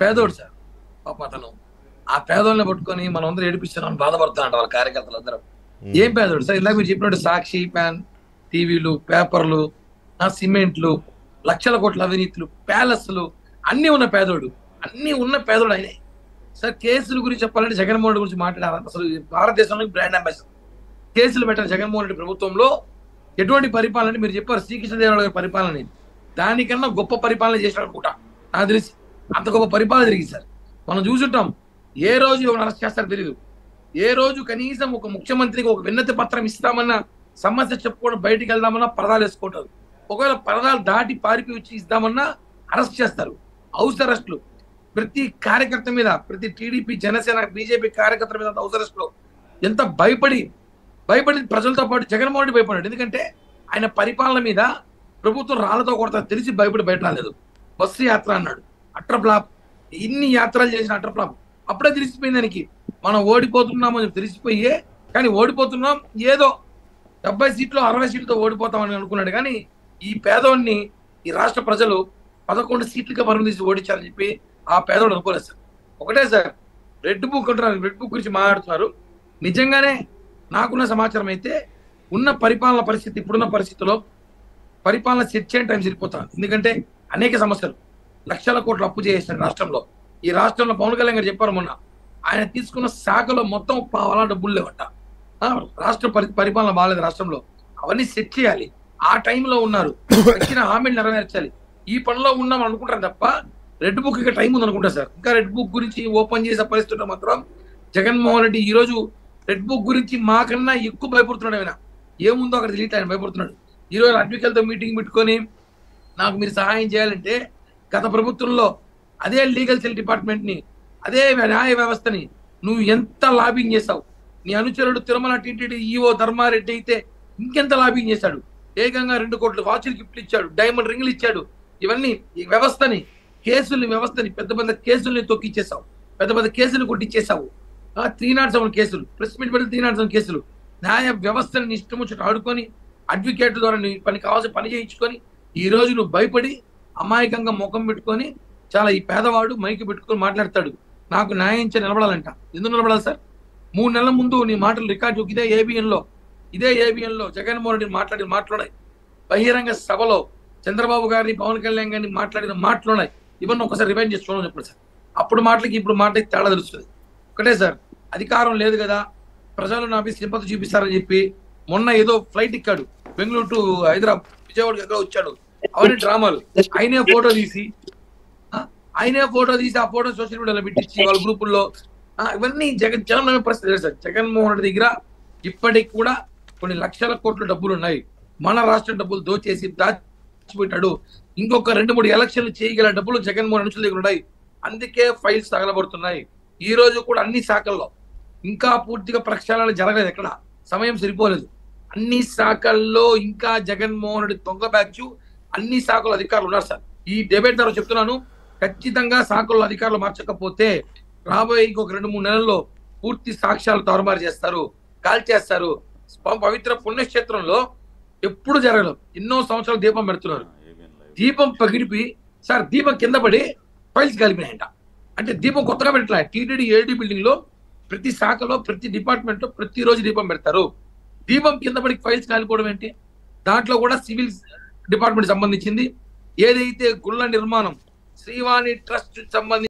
పేదోడు సార్ పాప అతను. ఆ పేదోళ్ళని పట్టుకొని మనం అందరూ ఏడిపిస్తున్నాం, బాధపడుతున్నా వాళ్ళ కార్యకర్తలు అందరూ. ఏం పేదోడు సార్? ఇందాక మీరు చెప్పినట్టు సాక్షి, ప్యాన్, టీవీలు, పేపర్లు, సిమెంట్లు, లక్షల కోట్ల అవినీతులు, ప్యాలెస్లు అన్ని ఉన్న పేదోడు. అన్ని ఉన్న పేదోడు ఆయనే సార్. కేసుల గురించి చెప్పాలంటే జగన్మోహన్ రెడ్డి గురించి మాట్లాడారు. అసలు భారతదేశంలో బ్రాండ్ అంబాసిడర్. కేసులు పెట్టారు జగన్మోహన్ రెడ్డి ప్రభుత్వంలో. ఎటువంటి పరిపాలన మీరు చెప్పారు, శ్రీకృష్ణదేవరాయలు గారి పరిపాలన. దానికన్నా గొప్ప పరిపాలన చేశాడు అనుకుంటా నాకు తెలిసి. అంత గొప్ప పరిపాలన జరిగింది సార్. మనం చూసుంటాం. ఏ రోజు ఎవరు అరెస్ట్ చేస్తారో తెలియదు. ఏ రోజు కనీసం ఒక ముఖ్యమంత్రికి ఒక విన్నతి పత్రం ఇస్తామన్నా, సమస్య చెప్పుకోవడం బయటికి వెళ్దామన్నా పరదాలు వేసుకుంటారు. ఒకవేళ పరదాలు దాటి పారిపోయి వచ్చి ఇద్దామన్నా అరెస్ట్ చేస్తారు. హౌస్ అరెస్టులు ప్రతి కార్యకర్త మీద, ప్రతి టీడీపీ, జనసేన, బీజేపీ కార్యకర్తల మీద హౌస్ అరెస్టులు. ఎంత భయపడి ప్రజలతో పాటు జగన్మోహన్ రెడ్డి భయపడ్డాడు. ఎందుకంటే ఆయన పరిపాలన మీద ప్రభుత్వం రాళ్లతో కొడతా తెలిసి భయపడి బయట రాలేదు. బస్సు యాత్ర అన్నాడు, అట్రప్లాప్. ఇన్ని యాత్రలు చేసిన అట్రప్లాప్. అప్పుడే తెలిసిపోయింది దానికి మనం ఓడిపోతున్నామని తెలిసిపోయే. కానీ ఓడిపోతున్నాం ఏదో 70 సీట్లు 60 సీట్లతో ఓడిపోతామని అనుకున్నాడు. కానీ ఈ పేదవాడిని ఈ రాష్ట్ర ప్రజలు 11 సీట్లుగా పరిమితి తీసి ఓడించారని చెప్పి ఆ పేదవాడు అనుకోలేదు సార్. ఒకటే సార్, రెడ్ బుక్ అంటున్నారు, రెడ్ బుక్ గురించి మాట్లాడుతున్నారు. నిజంగానే నాకున్న సమాచారం అయితే ఉన్న పరిపాలన పరిస్థితి, ఇప్పుడున్న పరిస్థితిలో పరిపాలన సెట్ చేయని టైం సరిపోతాను. ఎందుకంటే అనేక సమస్యలు, లక్షల కోట్ల అప్పు చేసిన రాష్ట్రంలో. ఈ రాష్ట్రంలో పవన్ కళ్యాణ్ గారు చెప్పారు మొన్న, ఆయన తీసుకున్న శాఖలో మొత్తం పావాలా డబ్బులు లేవట. రాష్ట్ర పరిపాలన బాగాలేదు రాష్ట్రంలో. అవన్నీ సెట్ చేయాలి. ఆ టైంలో ఉన్నారు. ఇచ్చిన హామీలు నెరవేర్చాలి. ఈ పనిలో ఉన్నాం అనుకుంటారు తప్ప రెడ్ బుక్ ఇక టైం ఉంది అనుకుంటా సార్. ఇంకా రెడ్ బుక్ గురించి ఓపెన్ చేసే పరిస్థితుల్లో మాత్రం జగన్మోహన్ రెడ్డి ఈ రోజు రెడ్ బుక్ గురించి మాకన్నా ఎక్కువ భయపడుతున్నాడు. ఆయన ఏముందో అక్కడ తెలియట్లేదు, ఆయన భయపడుతున్నాడు. ఈ రోజు అడ్వకేట్లతో మీటింగ్ పెట్టుకొని నాకు మీరు సహాయం చేయాలంటే, గత ప్రభుత్వంలో అదే లీగల్ సెల్ డిపార్ట్మెంట్ ని, అదే న్యాయ వ్యవస్థని నువ్వు ఎంత లాబింగ్ చేశావు. నీ అనుచరుడు తిరుమల టీటీడీ ఈఓ ధర్మారెడ్డి అయితే ఇంకెంత లాబింగ్ చేశాడు. ఏకంగా 2 కోట్ల వాచులు గిఫ్ట్లు ఇచ్చాడు, డైమండ్ రింగులు ఇచ్చాడు. ఇవన్నీ ఈ వ్యవస్థని, వ్యవస్థని పెద్ద పెద్ద కేసుల్ని తొక్కిచ్చేసావు, పెద్ద పెద్ద కేసులు కొట్టించేసావు. 307 కేసులు, ప్రెస్ మీట్ పెట్టి 307 కేసులు. న్యాయ వ్యవస్థని ఇష్టం వచ్చి ఆడుకొని అడ్వకేట్ల ద్వారా నీ పని కావాల్సిన పని చేయించుకొని ఈ రోజు నువ్వు భయపడి అమాయకంగా ముఖం పెట్టుకొని చాలా ఈ పేదవాడు మైకి పెట్టుకొని మాట్లాడతాడు. నాకు న్యాయం నిలబడాలంట. ఎందుకు నిలబడాలి సార్? 3 నెలల ముందు నీ మాటలు రికార్డు ఇదే ఏబిఎన్ లో జగన్మోహన్ రెడ్డి మాట్లాడాయి. బహిరంగ సభలో చంద్రబాబు గారిని, పవన్ కళ్యాణ్ గారిని మాట్లాడిన మాటలున్నాయి. ఇవన్నీ ఒకసారి రివైండ్ చేసి చూడమని చెప్పండి సార్. అప్పుడు మాటలకి ఇప్పుడు మాటలకి తేడా తెలుస్తుంది. ఒకటే సార్, అధికారం లేదు కదా, ప్రజలు నా మీద సింపతి చూపిస్తారని చెప్పి మొన్న ఏదో ఫ్లైట్ ఎక్కాడు, బెంగళూరు టు హైదరాబాద్, విజయవాడకి ఎక్కడ వచ్చాడు. అవన్నీ డ్రామాలు. ఆయనే ఫోటో తీసి ఆ ఫోటో సోషల్ మీడియాలో పెట్టించి వాళ్ళ గ్రూపుల్లో ఇవన్నీ జనం నమ్మే పరిస్థితి లేదు సార్. జగన్మోహన్ రెడ్డి దగ్గర ఇప్పటికి కూడా కొన్ని లక్షల కోట్ల డబ్బులు ఉన్నాయి. మన రాష్ట్ర డబ్బులు దోచేసి దాచిపెట్టాడు. ఇంకొక 2-3 ఎలక్షన్లు చేయగల డబ్బులు జగన్మోహన్ రెడ్డి దగ్గర ఉన్నాయి. అందుకే ఫైల్స్ తగలబడుతున్నాయి. ఈ రోజు కూడా అన్ని శాఖల్లో ఇంకా పూర్తిగా ప్రక్షాళన జరగలేదు. ఎక్కడ సమయం సరిపోలేదు. అన్ని శాఖల్లో ఇంకా జగన్మోహన్ రెడ్డి దొంగ బ్యాచ్ అన్ని శాఖల అధికారులు ఉన్నారు సార్. ఈ డిబేట్ ద్వారా చెప్తున్నాను, ఖచ్చితంగా శాఖల్లో అధికారులు మార్చకపోతే రాబోయే ఇంకొక 2-3 నెలల్లో పూర్తి సాక్ష్యాలు తారుమారు చేస్తారు, కాల్చేస్తారు. పవిత్ర పుణ్యక్షేత్రంలో ఎప్పుడు జరగదు. ఎన్నో సంవత్సరాలు దీపం పెడుతున్నారు. దీపం పగిడిపి సార్, దీపం కింద పడి ఫైల్స్ కలిపినాయంట. అంటే దీపం కొత్తగా పెట్టలే. టీటీడీ ఏడీ బిల్డింగ్ లో ప్రతి శాఖలో, ప్రతి డిపార్ట్మెంట్ లో ప్రతిరోజు దీపం పెడతారు. దీపం కింద పడి ఫైల్స్ కాలిపోవడం ఏంటి? దాంట్లో కూడా సివిల్ డిపార్ట్మెంట్ సంబంధించింది. ఏదైతే గుళ్ళ నిర్మాణం, శ్రీవాణి ట్రస్ట్ సంబంధించి